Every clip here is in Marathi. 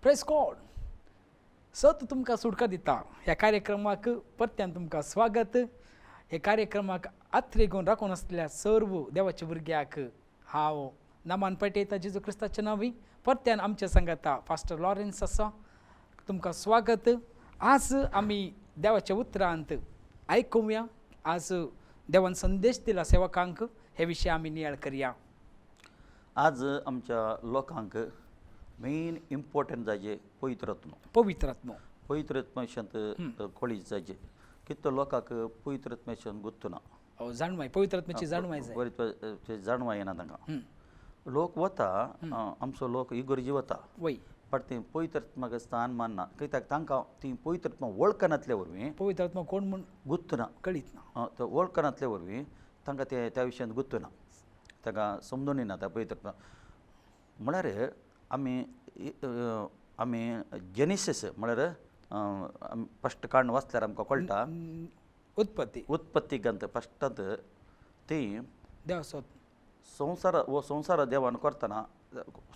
Press God. सत तुमकां सुटका दिता ह्या कार्यक्रमाक परत्यान तुमकां स्वागत. हे कार्यक्रमाक आत्रेगून राखून आसलेल्या सर्व देवाच्या भुरग्याक हांव नामान पेटयता जेजू क्रिस्ताच्या नांवी. परत्यान आमच्या संगाता फास्टर लॉरेन्स आसा. तुमकां स्वागत. आज आमी देवाच्या उतरांत आयकुया. आज देवान संदेश दिला सेवकांक, हे विशय आमी नियाळ करया. आज आमच्या लोकांक मेन इम्पॉर्टंट जायचे पवित्रत्व. पवित्रत्वाशांत कॉलेज जायचे कित लोकांक पवित्रत्वाशान गुत्तुना. जाणवाय पवित्रत्वाची जाणवाय जाय. जाणवा येना तांकां. लोक वता आमचो लोक इगोर्जी वता वय पण ते पवित्रत्वाक स्थान मानना कित्याक तांकां ती पवित्रत्व वळखनातल्या वरवीं पवित्रत्व कोण म्हूण गुत्तुना. कळीत ना. तो वळखनातल्या वरवीं तांकां ते त्या विशयान गुत्तुना. ताका समजून येना त्या पवित्रत्व. म्हळ्यार आमी जेनिसीस म्हळ्यार फस्ट काण वाचल्यार आमकां कळटा. उत्पत्ती ग्रंथ फस्टांत ती देवाचो संसार देवान करतना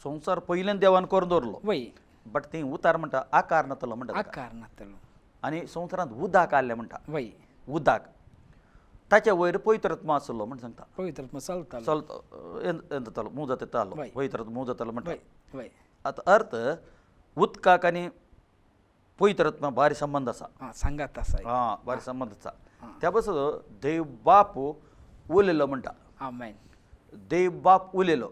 संसार पयल्यान देवान करून दवरलो. वय बट ती उतार म्हणटा आकार नातलो म्हणटा. आकार नातलो. आनी संवसारांत उदक आसलें म्हणटा. वय उदक ताच्या वयर पवित्रत्व आसलो म्हण सांगता. पवित्रत्व चलतालो. चलतालो मुजत येतालो. पवित्रत्व मुजत येतालो म्हणटा. वय आतां अर्थ उदकाक आनी पवित्रत्व भारी संबंध आसा. सांगात आसा. भारी संबंध आसा. त्या पासून देव बाप उलयलो म्हणटा. आमेन. देव बाप उलयलो.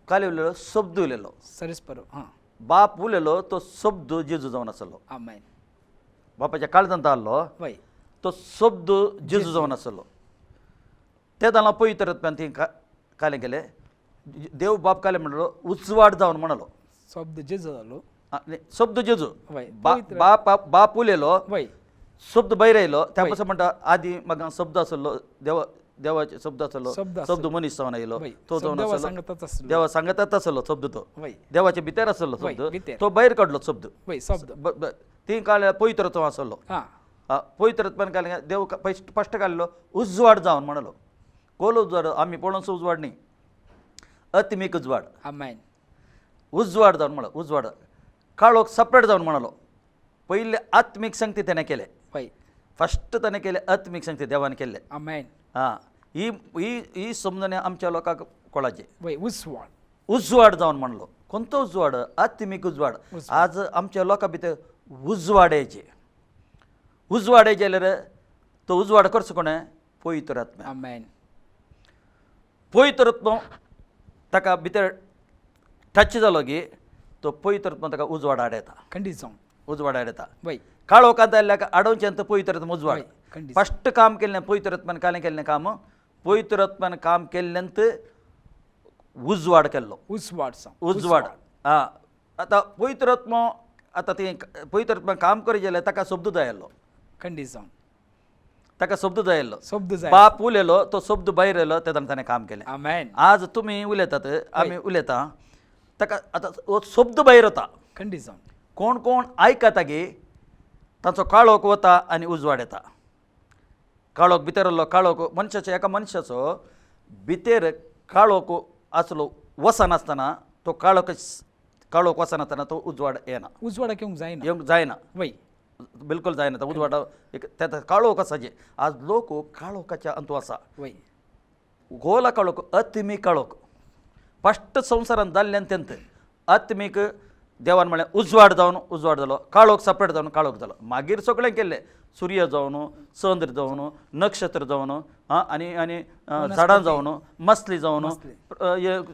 काल उलयलो शब्द उलयलो. सरस्परो बाप उलयलो तो शब्द जेजू जावन आसलो. आमेन. बापाच्या काळजांत आसलो वय तो शब्द जेजू जावन आसलो. ते जाल्यार पवित्रत्वान ती कालें केलें. देव बाप कालें म्हणलो उजवाड जावन म्हणलो. शब्द जेजू जालो. शब्द जेजू. वय बाप उलयलो. वय शब्द भायर आयलो. त्या पासून म्हणटा आदी म्हाका शब्द आसलो. देवाचे शब्द आसलो. शब्द मनीस जावन आयलो. तो जावन आसलो. देवा सांगतात आसलो शब्द. तो देवाच्या भितर आसलो शब्द. तो भायर काडलो शब्द. ती काळ पवित्रत्व आसलो. पवित्रत्वान काल देव फस्ट काडलो उजवाड जावन म्हणलो. कोल उजवाड आमी पळोवनसो उजवाड न्ही, आत्मीक उजवाड. आमेन. उजवाड जावन म्हणलो. उजवाड काळोख सपरेट जावन म्हणलो. पयले आत्मीक संगती ताणें केले. फस्ट ताणें केले आत्मीक संगती देवान केले. आमेन. ही समजणे आमच्या लोकांक कळाचे. उजवाड जावन म्हणलो. कोणतो उजवाड? आत्मीक उजवाड. आज आमच्या लोकां भितर उजवाड येचे. उजवाड येचे जाल्यार तो उजवाड करचो कोणें? पवित्रत्व. आमेन. पवित्रत्व ताका भितर टच जालो की तो पवित्रत्व ताका उजवाड हाड येता. खंडीत जावन उजवाड हाड येता. वय काळोखांत आयल्याक आडोवचें पवित्रत्व उजवाड. खंडीत फस्ट काम केल्लें पवित्रत्वान कालें केल्लें काम पवित्रत्वान काम केल्ल्यांत उजवाड केल्लो. उजवाड. आतां पवित्रत्व आतां ती पवित्रत्वान काम करी जाल्यार ताका शब्द जाय आसलो. खंडीत जावन ताका शब्द जाय आसलो. शब्द जाय. बाप उलयलो तो शब्द भायर येयलो तेदान ताणें काम केलें. आमेन. आज तुमी उलयतात आमी उलयता ताका आतां हो शब्द भायर वता. खंडीत जावन कोण कोण आयकता गे ताचो काळोख वता आनी उजवाड येता. काळोख भितर आसलो. काळोख मनशाच्या एका मनशाचो भितर काळोख आसलो वसनासतना तो काळोख वसनासतना तो उजवाड येना. उजवाडाक येवंक जायना. वय बिलकुल जायना. तो उजवाड त्या काळोख आसा जे आज लोक काळोखाच्या अंतू आसा. वय गोला काळोख आत्मीक काळोख फस्ट संवसारांत जाल्ल्यान तेंत आत्मीक देवान म्हळें उजवाड जालो. काळोख सपरेट जावन काळोख जालो. मागीर सगळें केल्लें. सूर्य जावन चंद्र जावन नक्षत्र जावन आनी झाडां जावन मसली जावन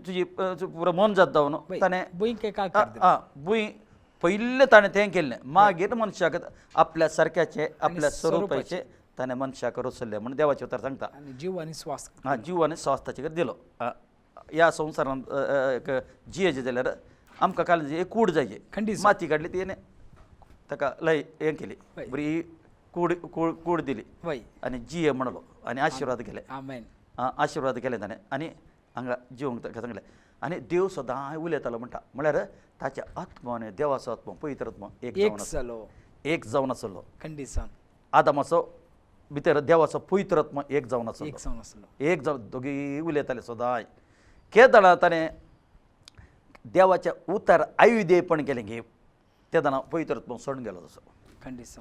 तुजी पुरो मनजात जावन ताणें भुंय पयलें ताणें तें केल्लें. मागीर मनशाक आपल्या सारक्याचे आपल्या स्वरुपाचे ताणें मनशाक रचल्लें म्हण देवाचे उतर सांगता. जीव आनी स्वास. जीव आनी स्वास ताचे दिलो. ह्या संवसारांत जियेचे जाल्यार आमकां काल एक कूड जाय. माती काडली ती ताका लय हें केली. बरी कूड दिली आनी जिये म्हणलो आनी आशिर्वाद केले. आशिर्वाद केले ताणें आनी हांगा जिवंक ताका सांगलें. आनी देव सदां उलयतालो म्हणटा. म्हळ्यार ताच्या आत्मा आनी देवाचो आत्मा पवित्रत्व एक जावन आसलो. आदामाचो भितर देवाचो पवित्रत्व एक जावन आसलो. एक जावन दोगी उलयताले सदां. केदां ताणें देवाच्या उतार आयुधेपण केले गे तेदाना पवित्रत्व सोडून गेलो तसं ಖಂಡಿತ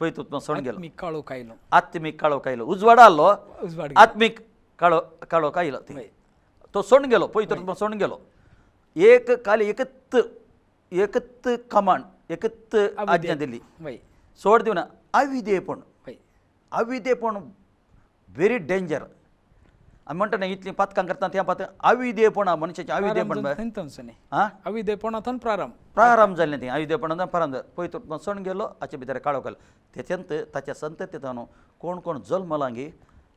पवित्रत्व सोडून गेलो मी काळो कायलो आत्मिक काळो कायलो उजवाड आलो उजवाड आत्मिक काळो काळो कायलो ते तो सोडून गेलो पवित्रत्व सोडून गेलो एक खाली एकत कमांड एकत आज्ञा दिली वय सोड देऊ ना अविधेयपण वय अविधेयपण व्हेरी डेंजर आम्ही म्हणतो ना इथली पथकां करता त्या पथ अविधेयपण मनुष्याचे अविधेयपण थंतसने हां अविधेयपणातून प्रारंभ प्रारंभ झाले ते अविधेयपणान प्रारंभ पवित्र सण गेलो हाचे भितर काळो काल त्याच्यांत ताच्या संततींतल्यान कोण कोण जल्मलांगी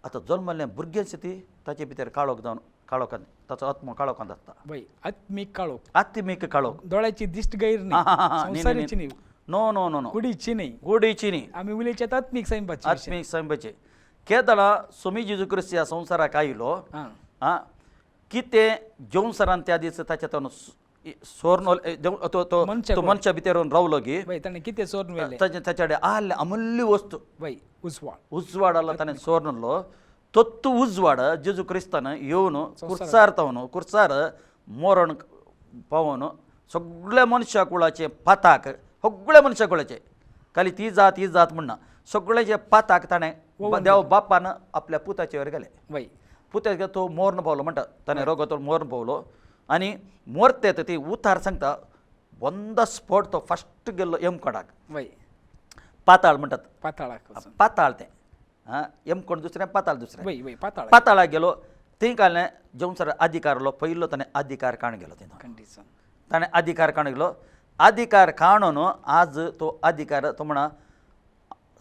आतां जल्मल्ल्या भुरग्यांची ती ताचे भितर काळोख जावन काळोखान ताचो आत्मा काळोखान जाता वय आत्मिक काळो आत्मिक काळोख दोळ्याची दिष्ट गैर हा, हा, हा, नाही संसाराची नाही नो नो नो नो कुडीची नाही गोडीची न्ही आम्ही उलयच्यात आत्मिक संपाची आत्मिक संबचे केदळा सोमी जेजू क्रिस्त ह्या संवसाराक आयलो आं कितें जेवून सरान त्या दीस ताच्या सोर्न तो मनशा भितर रावलो गी वय ताणें कितें सोर्न वेले ताचे कडेन आहले अमूल्य वस्तू वय उजवाड उजवाडाला ताणें सोर्नलो तोत्तु उजवाड जेजू क्रिस्तान येवन कुर्सार मोरण पावोन सगळ्या मनशा कुळाचे पाताक सगळ्या मनशा कुळाचे खाली ती जात म्हणना सगळ्याचे पाताक ताणें देव बापान आपल्या पुताचेर गेले वय पुत्याक तो मोरण पावलो म्हणटा ताणें रोगो तो मोरण पावलो आनी मोरते ती उतार सांगता ऑन द स्पॉट तो फस्ट गेल्लो यमकोडाक वय पाताळ म्हणटात पाताळाक पाताळ तें हां यमकोड दुसरें पाताळ दुसरें वय वय पाताळ पाताळाक गेलो थंय काडलें जेवण सर अधिकार आसलो पयलो ताणें अधिकार काण गेलो थंय खंडीत ताणें अधिकार काण गेलो अधिकार काणून आज तो अधिकार तो म्हणा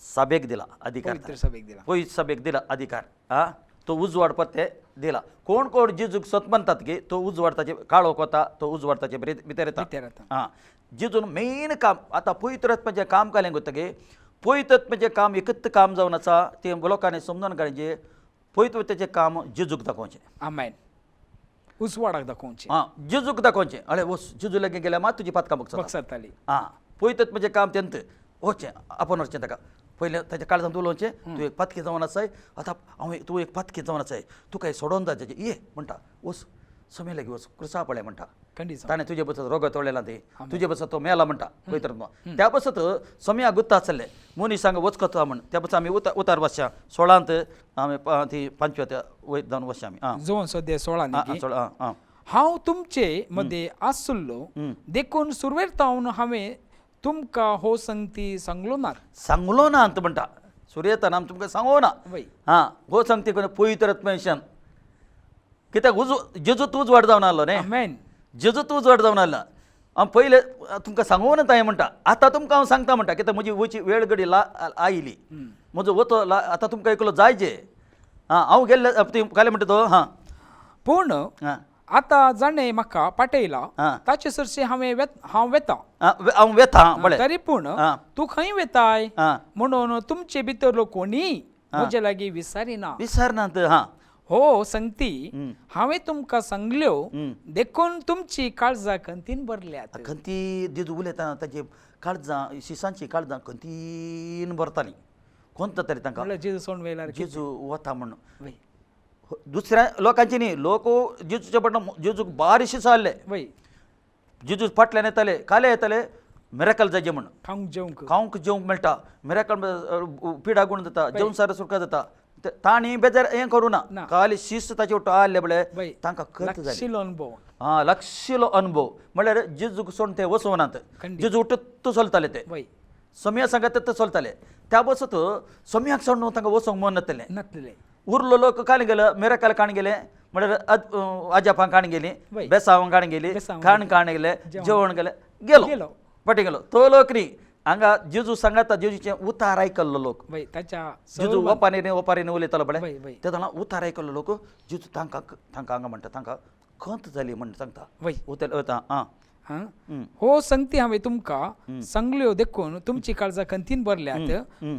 सभेक दिला अधिकार पवित्र सभेक दिला पवित्र सभेक दिला अधिकार हां तो उजवाड पत्ते दिला कोण कोण जेजूक सत म्हणटात की तो उजवाड ताचे काळोख वता तो उजवाड ताचे भितर येता भितर येता. हां जेजून मेन काम आतां पवित्रात्म्याचें काम कालें गोतगे पवित्रात्म्याचें काम एकच काम जावन आसा तें लोकांनी समजून काडचें पवित्रतेचें काम जेजूक दाखोवचें आमेन उजवाडाक दाखोवचें हां जेजूक दाखोवचें अरे वस जेजू लागीं गेल्यार मात तुजी पातकां बघ बगसताली हां पवित्रात्म्याचें काम तेंत वचचें आपण वचचें ताका पयलें ताच्या काळजांत उलोवचें तूं एक पातकी जावन आसाय आतां तूं एक पातकी जावन आसाय तूं काय सोडोन जाचें ये म्हणटा वस समय लागीं वस कृसा पळय म्हणटा खंडीत ताणें तुजे बसत रोगो तोडलेला ते तुजे बसत तो मेला म्हणटा पवित्रात्मा त्या बसत समया गुत्ता आसले मनीसांग वचकता म्हण त्या बसत आमी उतार बसच्या 16 आमी ती 25 जावन वचच्या आमी हां जोन सद्या 16 न्ही 16 हां हांव तुमचे मध्ये आसलो देखून सुरवेर हांवें तुमकां हो संगती सांगलो ना सांगलो ना अंत म्हणटा सुर्येतान आमी तुमकां सांगो ना वय हां हो सांगते कोणी पवित्रात्म्याच्यान कित्याक जेजू तूंच वाड जावन आसलो न्ही आमेन जेजू तूंच वाड जावन आसला हांव पयलें तुमकां सांगो ना तांय म्हणटा आतां तुमकां हांव सांगता म्हणटा कित्याक म्हजी वची वेळ घडी आयली म्हजो वतो आतां तुमकां एकलो जायचे हां हांव गेल्ले ती काले म्हणटा तो हां पूण हां आतां जाणें म्हाका पाटयला हां. ताचे सरसे हांव वेता हांव वेता बरें तरी पूण हां. तूं खंय वेताय हां म्हणून तुमचे भितरलो कोणी म्हजे लागीं विचारिना विसरनात हां हो संगती हांवें तुमकां सांगल्यो देखून तुमची काळजां खंतीन भरल्यात खंती जेजू उलयता ताची काळजां शिसांची काळजां खंतीन भरतालीं कोणतो तरी तांकां म्हणल्यार जेजू सोडून वेल्यार जेजू वता म्हणून वय दुसऱ्या लोकांची न्ही लोक जेजूचे पडना जेजूक बारीश जाल्ले वय जेजू फाटल्यान येताले काले येताले मिरेकल जायचे म्हण खावंक जेवंक खावंक जेवंक मेळटा मिरेकल पिडा गुण जाता जेवण सार सुटका जाता ताणी बेजार हें करूं ना खाली शिस्त ताचे उठ आसले बळे तांकां खंत जाली शिलो अनुभव हां लक्षिलो अनुभव म्हळ्यार जेजूक सोडून ते वचोनात जेजू उठत चलताले ते वय समया सांगत ते चलताले त्या बसत समयाक सोडून तांकां वचोंक मन नासलें नासलेले उरलो लोक काण गेलो मिरेकल काण गेले म्हळ्यार आजापां काण गेली बेसांवां काण गेली काण गेले जेवण गेले गेलो पटी गेलो तो लोक न्ही हांगा जेजू सांगाता जेजूचे उतार आयकल्लो लोक वय ताच्या जेजू ओपारीने उलयतालो बळे ते जाणां उतार आयकल्लो लोक जेजू तांकां हांगा म्हणटा तांकां खंत जाली म्हण सांगता वय उतर वता आं हो संगती हांवें तुमकां सांगल्यो देखून तुमची काळजां खंतीन भरल्यात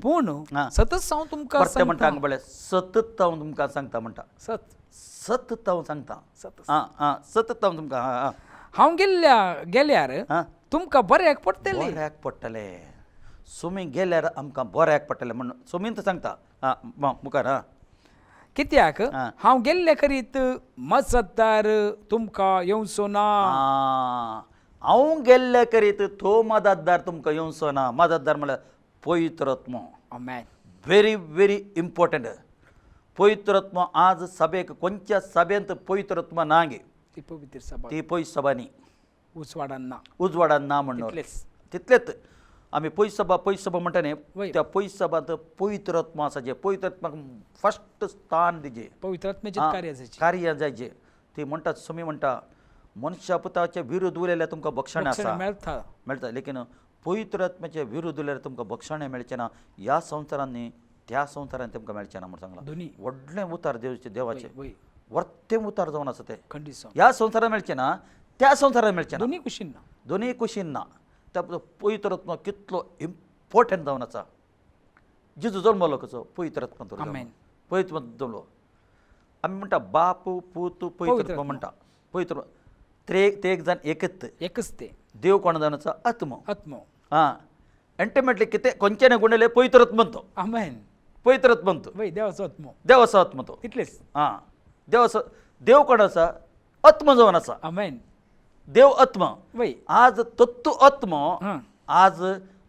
पूण सतत हांव तुमकां परते म्हणटा हांगा बळे सतत हांव तुमकां सांगता म्हणटा सतत हांव सांगता सतत हांव तुमकां हांव गेल्यार तुमकां बऱ्याक पडटलें बऱ्याक पडटले सुमी गेल्यार आमकां बऱ्याक पडटलें म्हण सुमीन सांगता मुखार कित्याक हा. हांव गेल्ले करीत मजतदार तुमकां येवचो ना. हांव गेल्ले करीत तो मदतदार तुमकां येवचो ना. मदतदार म्हळ्यार पवित्रत्म. आमेन. Very very important. पवित्रत्म आज सभेक कोणत्या सभेंत पवित्रत्म ना गे ती पवित्र सभा ती पयस सभा न्ही. उजवाडांना उजवाडान ना म्हणून तितलेच. तितलेच आमी पयस सभा म्हणटा न्ही वय. त्या पयस सभांत पवित्रत्म आसा जे पवित्रत्माक फस्ट स्थान दिजे. पवित्र आत्म्याचें हा, कार्य जायचे. कार्य जायचे. ती म्हणटात सुमी म्हणटा मनशा पुताच्या विरुद्ध उलयल्यार तुमकां बक्षण आसा मेळटा. मेळटा लेकीन पवित्र आत्म्याच्या विरुद्ध उलयल्यार तुमकां बक्षणें मेळचें ना. ह्या संवसारान न्ही त्या संवसारान तुमकां मेळचें ना म्हूण सांगलां. दोनी व्हडलें उतार देवाचें वय वर्तें उतार जावन आसा तें. खंडीत ह्या संवसारान मेळचें ना त्या संवसारान मेळचें ना. दोनी कुशीन ना. दोनूय कुशीन ना. त्या पवित्रत्म कितलो इम्पॉर्टंट जावन आसा. जेजू जल्मलो कसो पवित्रत्म आमेन. पवित्र जल्मलो. आमी म्हणटा बाप पूत पवित्रत्म म्हणटा. पवित्र ते एक जाण एकच. एकच ते देव कोण जावन आसा आत्म. आत्मो. हां अल्टिमेटली कितें खंयचें गुणले पवित्रत्म तो. आमेन. पवित्रत्म तो वय देवाचो आत्मो देव आसा आत्म तो. तितलेच. हां देव कोण आसा आत्म जावन आसा. आमेन. देव आत्म. वय आज तत्व आत्म हां आज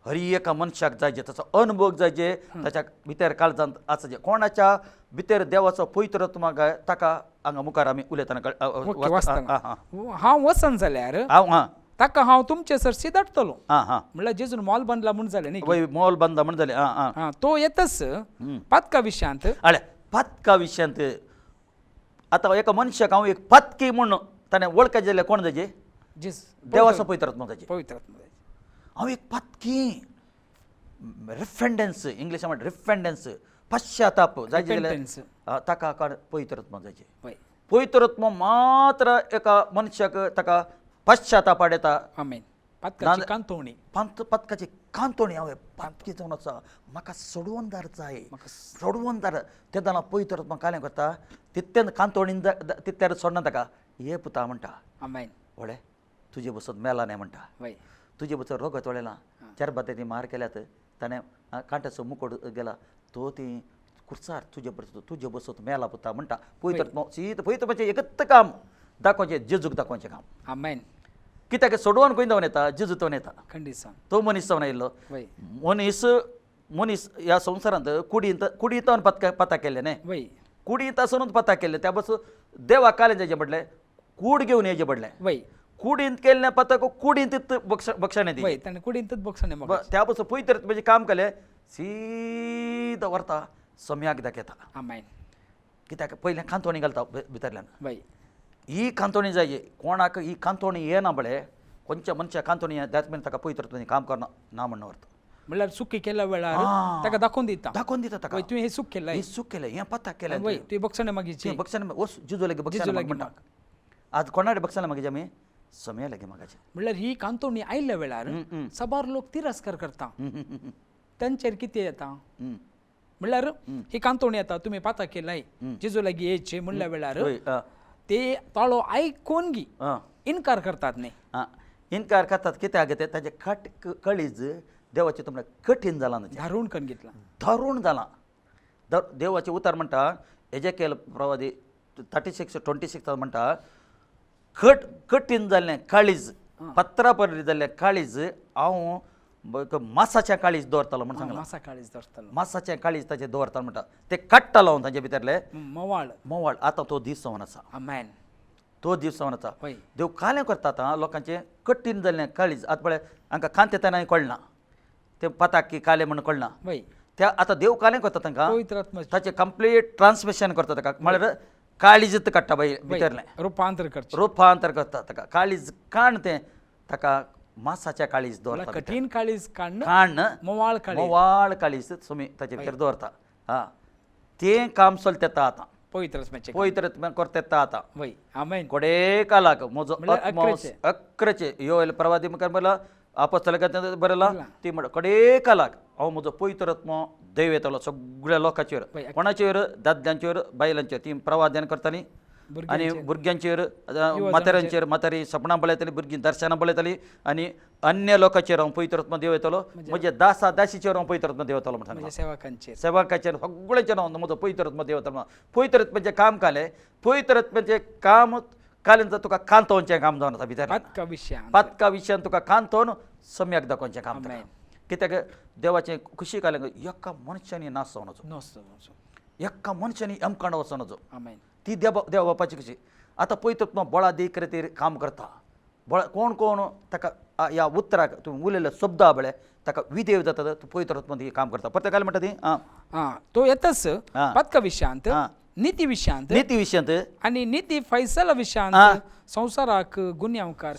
हर एका मनशाक जायचे ताचो अनुभव जायचे ताच्या भितर काळजांत आसचे. कोणाच्या भितर देवाचो पवित्र आत्मा काय ताका हांगा मुखार आमी उलयतना ओके वाचतना हांव वचन जाल्यार हां ताका हांव तुमचे सरशी धाडटलो. हां म्हणल्यार जेजून मोल बांदला म्हूण जालें न्ही. वय मोल बांदा म्हण जालें. हां हां तो येतच पातका विशयांत अळे पातका विशयांत आतां एका मनशाक हांव एक पातकी म्हूण ताणें वळखा जाल्यार कोण जायचे देवाचो पवित्र आत्मा जायचे. पवित्र आत्मा हांव एक पातकी रिफेंडन्स इंग्लिशां म्हणटा रिफेंडन्स पश्चाताप जायचे जाल्यार ताका पवित्र आत्मा जायचे. वय पवित्र आत्मा मात्र एका मनशाक ताका पश्चाताप येता. आमेन. पातकाची कांतोवणी पतकाची कांतोणी हांवें पातकी जावन आसा म्हाका सोडवून धाड जाय. म्हाका सोडवून धाड ते जाणां पवित्र आत्मा कालें करता तितल्यान कांतोणीन तितल्यार सोडना ताका हे पुता म्हणटा आमेन. वळे तुजे बसत मेला न्ही म्हणटा. वय तुजे बसत रोगत वळेला चार बातें मार केल्यात ताणें कांट्याचो मुकोड गेला तो ती कुर्सार तुजे बसत मेला पुता म्हणटा. पवित्र आत्मा सीद पवित्र आत्म्याचें एकच काम दाखोवचें जेजूक दाखोवचें काम. आमेन. कित्याक सोडवून खंय जावन येता जेजू जावन येता. खंडीत सांग. तो मनीस जावन आयिल्लो. वय मनीस ह्या संवसारांत कुडींत पता केल्ले न्ही. वय कुडींत आसूनच पता केल्ले त्या बस देवाक कालें जायचें पडलें कूड घेवन येचें पडलें. वय कुडींत केल्लें पताक कुडींत बक्षणें दी. वय ताणें कुडींतच बक्षणें म्हाका. त्या बस पवित्र म्हणजे काम केलें सीद व्हरता सम्याक दाखयता. आमेन. कित्याक पयलें कांतोणी घालता भितरल्यान. वय ही कांतोणी जाय कोणाक ही कांतोणी येना बळे खंयच्या मनशा कांतोणी त्याच मेरेन ताका पवित्र काम करना ना म्हणून व्हरता. म्हणल्यार सुख केल्या वेळार हां. ताका दाखोवन दिता. दाखोवन दिता ताका वय तुवें हे सुख केलां. ही चूक केलें हें पता केलें वय तुवें बक्षणें मागीची. बक्षण वस जुजो लागी जेजू बक्षण लागीं म्हणटा. माग. आज कोणाकडे बक्षण मागीचे आमी समय लागी मागाचे. म्हणल्यार ही कांतोवणी आयिल्ल्या वेळार सबार लोक तिरस्कार करता. तांचेर कितें येता म्हणल्यार ही कांतोवणी येता तुमी पाता केलाय जेजू लागीं येयचे म्हणल्या वेळार ते ताळो आयकून गी इन्कार करतात न्ही. इन्कार करतात कित्याक ताजे कळीज देवाचें तुमकां कठीण जालां धारून करून घेतला. धरून जालां. देवाचें उतार म्हणटा एजेकेल प्रवादी 36:26 म्हणटा कठीण जाल्लें काळीज पत्रा पडली जाल्लें काळीज हांव मासाचें काळीज दवरतालो म्हण सांगलां. मासा काळीज धरतलो. मासाचें काळीज ताचें दवरतालो म्हणटा तें काडटालो हांव ताचे भितरले मोवाळ. आतां तो दीस जावन आसा. आमेन. तो दीस जावन आसा. वय देव कालें करता आतां लोकांचें कठीण जाल्लें काळीज. आतां पळय हांकां कांते तेन्ना कळना तें पताक की कालें म्हणून कळना. वय त्या आतां देव कालें करता तांकां पवित्र आत्मा ताचें कंप्लीट ट्रान्समिशन करता ताका म्हळ्यार काळीज काडटा भितरलें रुपांतर करचें. रुपांतर करता ताका काळीज काण तें ताका मासाचें काळीज दवरता. कठीण काळीज काडन काण मोवाळ काळीज मोवाळ काळीज तुमी ताचे भितर दवरता. हां तें काम चलता येता आतां पवित्र आत्म्याचें. पवित्र करता येता आतां. वय आमेन. कोडे कालाक म्हजो म्हळ्यार आत्मा अकराचे योएल प्रवादी मुखार बरयला अपोस्तलांत बरयला ती म्हणटा कोडे कालाक हांव म्हजो पवित्र आत्मा देव येतलो सगळ्या लोकांचेर. कोणाचेर दादल्यांचेर बायलांचेर ती प्रवादन करताली आनी भुरग्यांचेर म्हाताऱ्यांचेर म्हातारी सपनां पळयतली भुरगीं दर्शनां पळयतलीं आनी अन्य लोकांचेर हांव पवित्र आत्मा देव येतलो म्हणजे दासा दासीचेर हांव पवित्र आत्मा देव येतलो म्हणटा म्हणजे सेवकांचेर सेवकाचेर सगळ्यांचेर हांव म्हजो पवित्र आत्मा देव येतलो पवित्र आत्म्याचें काम काले पवित्र आत्म्याचें काम कालें तुका कांतोवचें काम जावन आसा भितर पातका विशयान तुका कांतोवन सम्यक दाखोवचें काम कित्याक देवाचें खुशी कालें एका मनशांनी नाश जावन वचो एका मनशांनी एमकांड वचोन वचो ती देव बापाची कशी आतां पवित्र आत्मा बळा दी रितीर काम करता बळ कोण कोण ताका ह्या उतराक तुवें उलयले शब्दा बळे ताका विधेय जाता तूं पवित्र आत्मा ती काम करता परत काल म्हणटा ती तो येतच पातका विशयांत नीती विशयांत आनी नीती फैसला विशयांत संसाराक गुन्यांवकार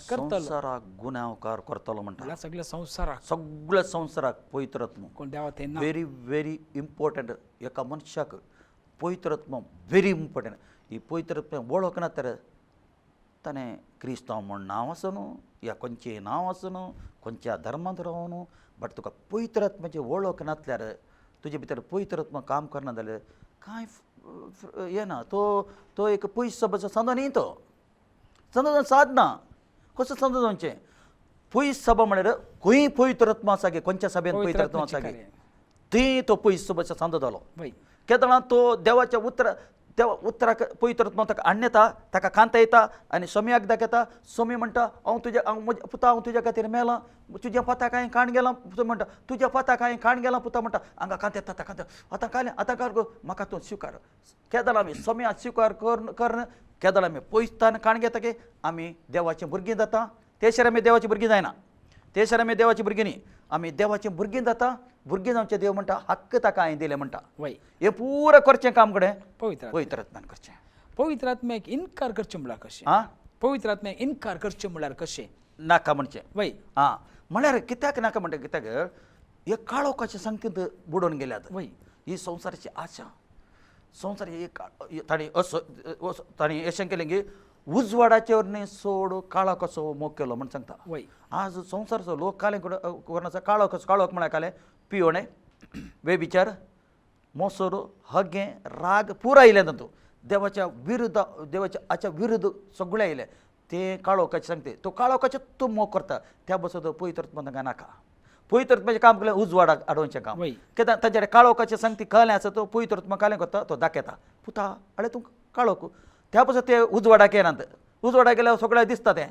करतलो म्हणटा सगळ्या संसाराक पवित्र आत्मा कोण देवा ते व्हेरी व्हेरी इम्पॉर्टंट एका मनशाक पवित्र आत्मा व्हेरी इम्पॉर्टंट ही पवित्र आत्मा वळख ना तर ताणें क्रिस्तांव म्हण नांव आसुनू या खंयचें नांव आसुनू खंयच्या धर्मांत रावनू बट तुका पवित्र आत्म्याची वळख नासल्यार तुजे भितर पवित्र आत्मा काम करना जाल्यार कांय हें ना तो एक पयस सभाचो संद न्ही तो संद साधना कसो संद जावचें पयस सभा म्हळ्यार खंय पवित्र आत्मा आसा गे खंयच्या सभेन पवित्र आत्मा आसा गे थंय तो पयस सभाचो संद जालो केदोळा तो देवाच्या उतराक पवित्र आत्मा ताका हाडून येता ताका कांता येता आनी सोम्याक दाखयता सोमी म्हणटा पुता हांव तुज्या खातीर मेलां तुज्या पताक हांवें काण गेलां म्हणटा तुज्या पताक हांवें काण गेलां पुता म्हणटा हांगा कांत येता कांत आतां कालें आतां काल गो म्हाका तूं स्विकार केदोळा आमी सोम्या स्विकार कर केदोळा आमी पयसतान काण घेता गे आमी देवाचीं भुरगीं जाता तेशेर आमी देवाचीं भुरगीं जायना तेशेर आमी देवाचीं भुरगीं न्ही आमी देवाचीं भुरगीं जाता भुरगीं जावचें देव म्हणटा हक्क ताका हांवें दिलें म्हणटा हें पुरां करचें काम कडेन पवित्र आत्म्यान करचें पवित्र आत्म्याक इन्कार करचें म्हळ्यार कशें पवित्र आत्म्याक इन्कार करचें म्हळ्यार कशें नाका म्हणचें म्हळ्यार कित्याक नाका म्हणटा कित्याक हे काळोखाचे संगतींत बुडोवन गेल्यात ही संवसाराची आशा संवसार ताणें अशें केलें की उजवाडाचेर न्ही सोड काळोख असो मोग केलो म्हण सांगता आज संवसाराचो लोक कालें करनासा काळोख म्हळ्यार कालें पियोणें वेबिचार मोसोर हगे राग पुराय येयलें तातूंत देवाच्या विरुद्ध सगळें येयलें तें काळोखाचें सांगता तो काळोखाचें तूं मोग करता त्या बसत तो पवित्र आत्मा ताका नाका पवित्र आत्म्याचें काम केलें उजवाडाक हाडोवचें काम कित्याक ताचेर काळोखाचें सांगती कळ्ळें आसा तो पवित्र आत्मा कालें करता तो दाखयता पुता हाडे तूं काळोख त्या पासून ते उजवाडाक येनात उजवाडाक गेल्यार सगळ्यांक दिसता तें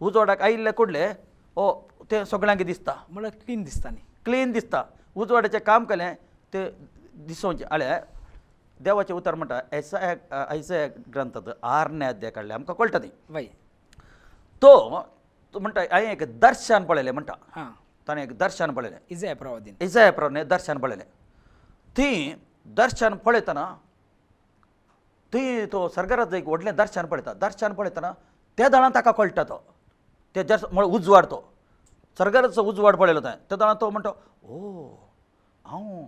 उजवाडाक आयिल्ले कुडले तें सगळ्यांक दिसता म्हळ्यार क्लीन दिसता न्ही क्लीन दिसता उजवाडाचें काम केलें तें दिसोवचें हाल्यार देवाचें उतर म्हणटा ऐसाया ग्रंथांत 6 अध्याय काडले आमकां कळटा ती तो म्हणटा हांवें एक दर्शन पळयलें म्हणटा ताणें एक दर्शन पळयलें इसाया प्रवादीन दर्शन पळयलें ती दर्शन पळयतना थंय तो सर्गरात एक व्हडलें दर्शन पळयतना त्या दळान ताका कळटा तो ते म्हळ्यार उजवाड तो सर्गराचो उजवाड पळयलो थंय त्या दळान तो म्हणटा हांव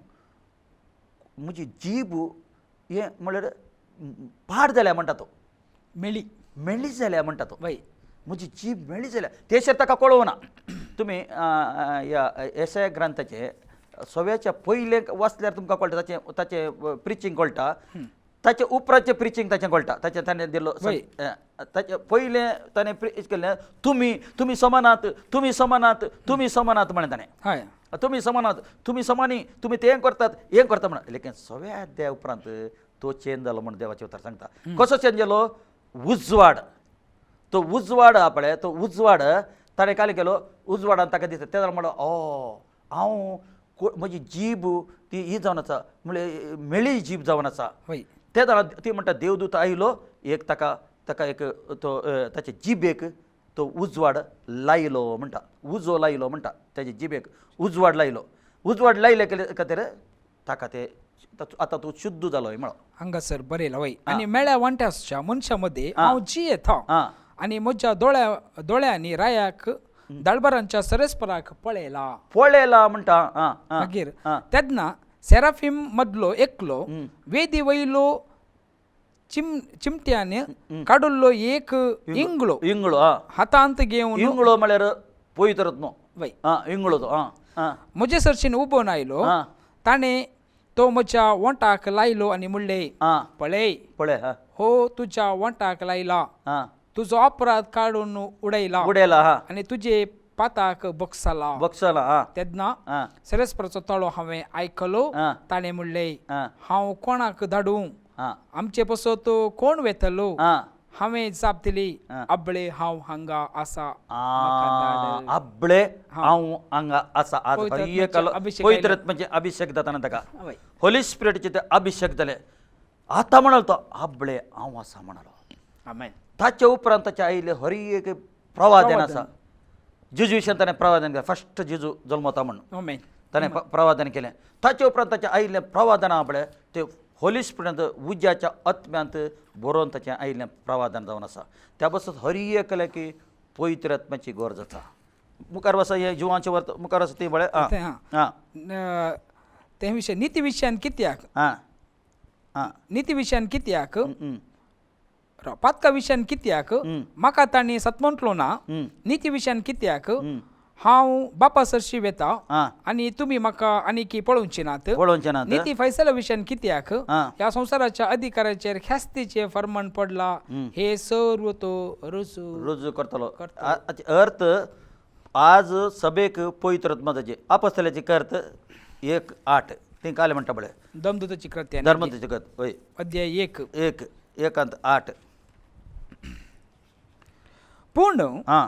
म्हजी जीब हें म्हळ्यार पाड जाल्या म्हणटा तो मेळ्ळी जाल्या म्हणटा तो म्हजी जीब मेळ्ळी जाल्या तेशेर ताका कळोवना तुमी ह्या येसाया ग्रंथाचे सव्याच्या पयले वाचल्यार तुमकां कळटा ताचें प्रिचींग कळटा ताचे उपरांतचें प्रिचींग ताचें कळटा ताणें दिलो ताचे पयलें ताणें प्रीच केलें तुमी समानात म्हणे ताणें तुमी समानी तुमी तें करता म्हण लेकीन सव्या अध्याय उपरांत तो चेंज जालो म्हण देवाचें उतर सांगता कसो चेंज जालो उजवाड तो उजवाड आहा पळय तो उजवाड ताणें काल केलो उजवाडान ताका दिसता ते जाल्यार म्हणलो हांव म्हजी जीब ती ही जावन आसा म्हळ्यार मेळ्ळी जीब जावन आसा ते जाणां ती म्हणटा देवदूत आयलो एक ताका एक तो ताचे जिबेक तो उजवाड लायलो म्हणटा उजो लायलो म्हणटा ताचे जिबेक उजवाड लायले खातीर ताका ते आतां तूं शुद्ध जालोय म्हणो हांगासर बरयला वय आनी मेळ्या वांट्याच्या मनशा मदें हांव जियेता आनी म्हज्या दोळ्यांनी रायाक दळबरांच्या सरस्पराक पळयला म्हणटा मागीर तेन्ना सेराफीम मदलो एकलो वेदी वयलो चिमट्याने काडुल्लो एक इंगळो हातांत घेवन इंगळो म्हळ्यार पवित्र आत्मा इंगळो तो म्हजे सरशीन उबोवन आयलो ताणें तो म्हज्या वोंटाक लायलो आनी म्हणले हां पळय पळय हां हो तुज्या वोंटाक लायला हां तुजो अपराध काडून उडयला उडयला हां आनी तुजे पाताक बक्षला बक्षला हां तेन्ना हां सेरेस्पराचो तळो हांवें आयकलो हां ताणें म्हणले हां हांव कोणाक धाडूं हां आमचे पसत कोण वेतलो हां हांवें जाप दिली हां. अबळे हांव हांगा आसा म्हाका धाड. अबळे हांव हांगा आसा आज पवित्र एक अभिषेक पवित्र म्हणजे अभिषेक जाताना ताका हय. होली स्पिरिटचे ते अभिषेक जाले आता म्हणाल तो अबळे हांव आसा म्हणालो आमेन ताचे उपरांत ताचे आईले हरी एक प्रवादन आसा जेजू विशयी ताणें प्रवादन केलें फस्ट जेजू जल्मता म्हणून आमेन ताणें प्रवादन केलें ताचे उपरांत ताच्या आईले प्रवादना आपले ते होली स्पिरिटांत उज्याच्या आत्म्यांत बरोवन ताचें आईलें प्रवादन जावन आसा त्या बसत हरी एक केलें की पवित्र आत्म्याची गरज आसा मुखार वसा हे जिवांचे वर्त मुखार आसा ती बळे आं ते हां. आं ते विशय नीती विशयान कित्याक आं आं नीती विशयान कित्याक हं, पातका विशयान कित्याक हं. म्हाका तांणी सत म्हटलो ना हं, नीती विशयान कित्याक हं. हांव बापा सरशी वेता आं आनी तुमी म्हाका आनीकी पळोवची नात पळोवचें ना नीती फैसला विशयान कित्याक आं. ह्या संसाराच्या अधिकाराचेर ख्यास्तीचे फर्मण पडला हे सर्व तो रुजू करतलो अर्थ आज सभेक पवित्र आत्मा जाचे अपस्तल्याची कर्त 1:8 ती काले म्हणटा बळे दमदूताची कृत्य धर्मतेची कर्त होय अध्याय 1 1:8 पूण हां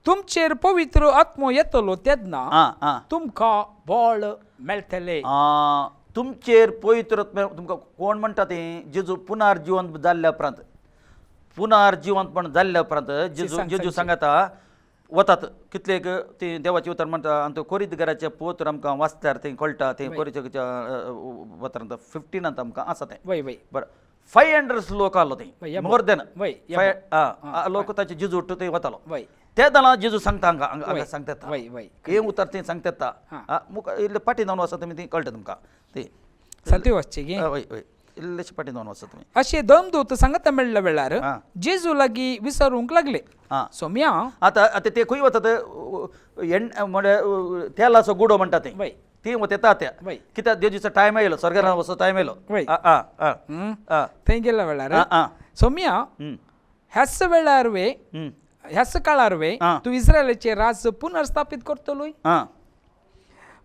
तुमचेर पवित्र आत्मो येतलो तेन्ना हां हां तुमकां बळ मेळटले तुमचेर पवित्र आत्मा तुमकां कोण म्हणटा तें जेजू पुनर्जिवंत जाल्ल्या उपरांत पुनर्जिवंतपण जाल्ल्या उपरांत जेजू सांगता वतात कितलेक ती देवाची उतर म्हणटा आनी तो कोरीतगराचे पोतर आमकां वाचल्यार थंय कळटा थंय कोरीतच्या वतारांत 15 आमकां आसा तें वय वय बरं 500 लोक आलो थंय मोर देन वय लोक ताचे जेजू थंय वतालो वय ते जाणां जेजू सांगता हांगा सांगतात वय वय हे उतर ते सांगतात मुखार इल्ले पाटी जावन वचत तुमी ती कळटा तुमकां ती सत्य वाचचे गे वय वय इल्लेशे पाटी जावन वचत तुमी अशे दमदूत सांगता मेळ्ळ्या वेळार हां. जेजू लागीं विचारूंक लागले हां सोम्या आतां आतां ते खंय वतात म्हणजे तेलाचो गुडो म्हणटा ते वय ती वता त्या वय कित्याक जेजूचो टायम आयलो स्वर्गान वचो टायम आयलो वय. आं थंय गेल्या वेळार आं सोम्या ह्याच वेळार वे ह्याच काळार वे हां. तूं इस्रायलाचे राज पुनर्स्थापीत करतलोय आं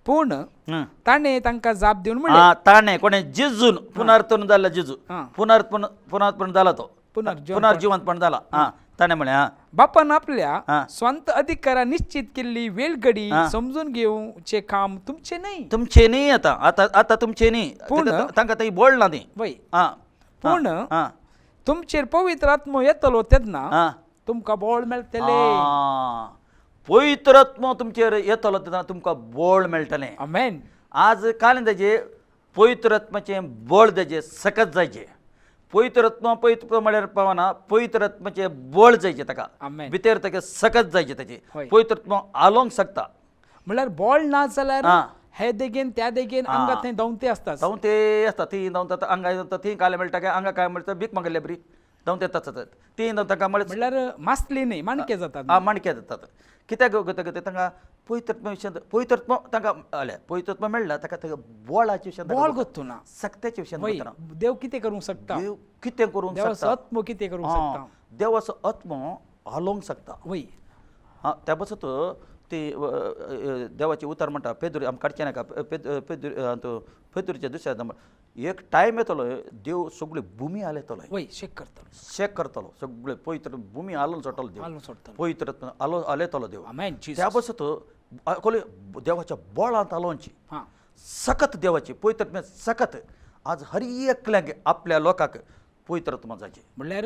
पूण ताणें तांकां जाप दिवन म्हणलें आं ताणें कोणें जेजून पुनर्तन जाल्ला जेजू हां. पुनर्पण जाला तो पुनर्जिवंतपण जाला आं ताणें म्हळें आं बापान आपल्या हां. स्वंत अधिकारा निश्चित केल्ली वेळगडी समजून घेवचे काम तुमचे नाही तुमचे न्ही आतां आतां आतां तुमचे न्ही पूण तांकां थंय बोड ना न्ही वय आं पूण आं तुमचेर पवित्र आत्मो येतलो तेन्ना आं तुमकां बळ मेळटले पवित्र आत्मा तुमचेर येतलो तेन्ना तुमकां बळ मेळटलें आमेन आज काल तेजे पवित्र आत्म्याचें बळ तेजे सकत जायचें पवित्र आत्मा पवित्र म्हळ्यार पावना पवित्र आत्म्याचें बळ जायचें ताका आमेन भितर ताका सकत जायचें तेजें होय. पवित्र आत्मा आलोंक शकता म्हळ्यार बळ ना जाल्यार हां. हे देगेन त्या देगेन आंगात थंय दवते आसता जावन ते आसता ती जावन ताका आंगा ती काले मेळटा काय आंगा काय मेळटा भीक मागल्या बरी जावन ते ताका ती जावन ताका म्हळ्यार म्हळ्यार मासली न्ही माणके जातात माणक्या जातात कित्याक गो तांकां पवित्रत्मा विशयान पवित्रत्मा तांकां पवित्रत्मा मेळ्ळा ताका बळाच्या विशयान बळ गोत्तू ना सक्त्याच्या विशयान वय वतना. देव कितें करूंक शकता देव कितें करूंक देवाचो शकता आत्मो कितें करूंक शकता देवाचो आत्मो हालोवंक शकता वय त्या बसत ती देवाची उतर म्हणटा पेदुरी आमकां काडचें नाका पेदुरीच्या दुसऱ्या एक टायम येतलो देव सगळी भुमी हालयतलो वय शेक करतलो शेक करतलो सगळे पवित्र भुमी हालोवन सोडटलो देव हालून सोडतलो पवित्र हालयतलो देव आमेन त्या बसत कोले देवाच्या बळांत हालोवची हां सकत देवाची पवित्र सकत आज हर एकल्याक आपल्या लोकांक पवित्र आत्मा जायचे म्हळ्यार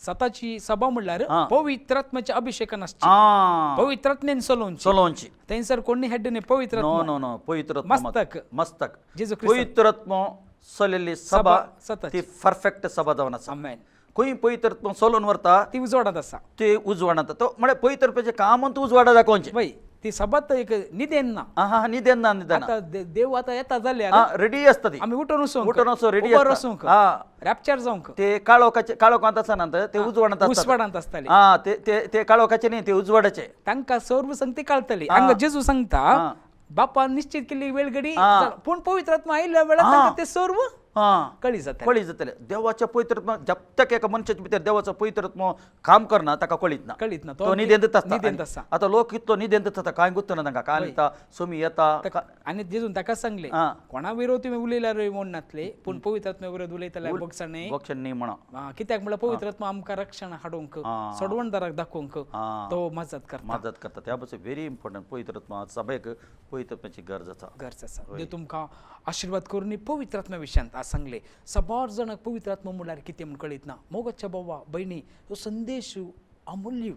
सताची सभा म्हळ्यार हां. पवित्रात्म्याच्या अभिषेकान आसची आ पवित्रात्मेन चलोवची चलोवची थंयसर कोणी हेड न्ही पवित्र नो नो नो पवित्र आत्मा मस्तक मस्तक जेजू ख्रिस्त पवित्र आत्मा चलयल्ली सभा सताची ती परफेक्ट सभा जावन आसा आमेन खंय पवित्र आत्मा चलोवन व्हरता ती उजवाडात आसा ते उजवाडांत तो म्हळ्यार पवित्रपेचें कामून उजवाडा दाखोवचें वय ती सभात एक निदेन ना हा निदेन ना निदेन आता देव आता येता जाल्यार रेडी आसता ती आमी उठून वचूंक उठून वचूंक ready उबो आसता. वचूंक हां. रॅप्चर जावंक ते काळोखांत आसना ते उजवाडांत आसता उजवाडांत आसताली ते काळोखाचे न्ही ते उजवाडाचे तांकां सर्व संगती कळटली हांगा जेजू सांगता बापान निश्चित केली वेळगडी हा. पण पवित्र आत्मा आयल्या वेळात हा. तांकां ते सर्व हां कळी जाता कळी जातले देवाच्या पवित्रत्मा जब तक एका मनशाच्या भितर देवाचं पवित्रत्व काम करना ताका कळीत ना कळीत ना तो निदेंत निदेंत आसता. आता लोक कितलो निदेंत जाता काय गुत्तना तांकां काल येता सोमी येता आनी जेजून ताका सांगले हा. कोणा विरोध तुमी उलयल्यार म्हणनातले पूण पवित्र आत्म्या विरोध उलयताल्यार बगसाणे गोक्षण न्ही म्हणा कित्याक म्हळ्यार पवित्र आत्मा आमकां रक्षण हाडूंक हा. सोडवणदाराक दाखोवंक हा. तो मजत करता मदत करता त्या बद्दल व्हेरी इम्पॉर्टंट पवित्रत्मा सभेक पवित्रत्वाची गरज आसा गरज आसा देव तुमकां आशिर्वाद करून पवित्र आत्म्या विशयांत आज सांगले सबार जाणांक पवित्र आत्मा म्हळ्यार कितें म्हूण कळीत ना मोगाच्या बाबा भयणी हो संदेश अमूल्य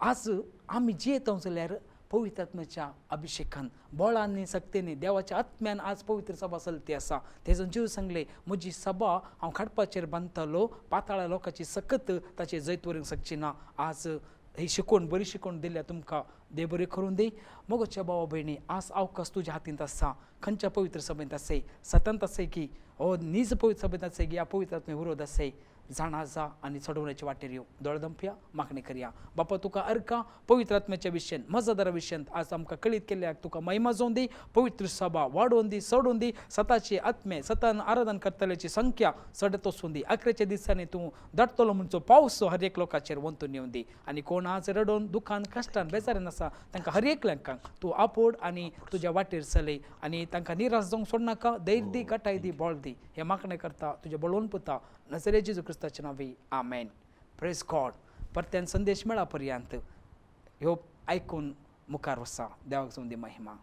आज आमी जियेता जाल्यार पवित्र आत्म्याच्या अभिषेकान बळांनी सक्तींनी देवाच्या आत्म्यान आज पवित्र सभा चलती आसा तेजून जीव सांगले म्हजी सभा हांव काडपाचेर बांदतलो पाताळा लोकांची सकत ताचे जैत वरूंक शकची ना आज ही शिकवण बरी शिकवण दिल्या तुमकां देव बरें करून दी मोगाच्या भावा भयणी आज अवकाश तुज्या हातींत आसा खंयच्या पवित्र सभेंत आसय सतंत आसय की हो नीज पवित्र सभेंत आसय की ह्या पवित्र आत्मे विरोध आसय जाणा जा आनी सोडवण्याचे वाटेर येवं दोळदंपया मागणी करया बापा तुका अर्का पवित्र आत्म्याच्या विशयान मजदारा विशयांत आज आमकां कळीत केल्याक तुका महिमा जावन दी पवित्र सभा वाडोवन दी सोडून दी सताचे आत्मे सतान आराधन करतल्याची संख्या सडत वचून दी अकराच्या दिसांनी तूं धाडटलो म्हणचो पावस हर एक लोकांचेर वंतून येवन दी आनी कोण आज रडोन दुखान कश्टान बेजारान आसा तांकां हर एकल्यांक तूं आपोड आनी तुज्या वाटेर चलय आनी तांकां निराश जावंक सोडनाका धैर्य दी गटाय दी बोळ दी हे मागणें करता तुजे बळोवन पुता नजरे जेजू क्रिस्ताचे नांवी आमेन प्रेज गॉड परत्यान संदेश मेळा पर्यंत ह्यो आयकून मुखार वसा देवाक जावं दी महिमा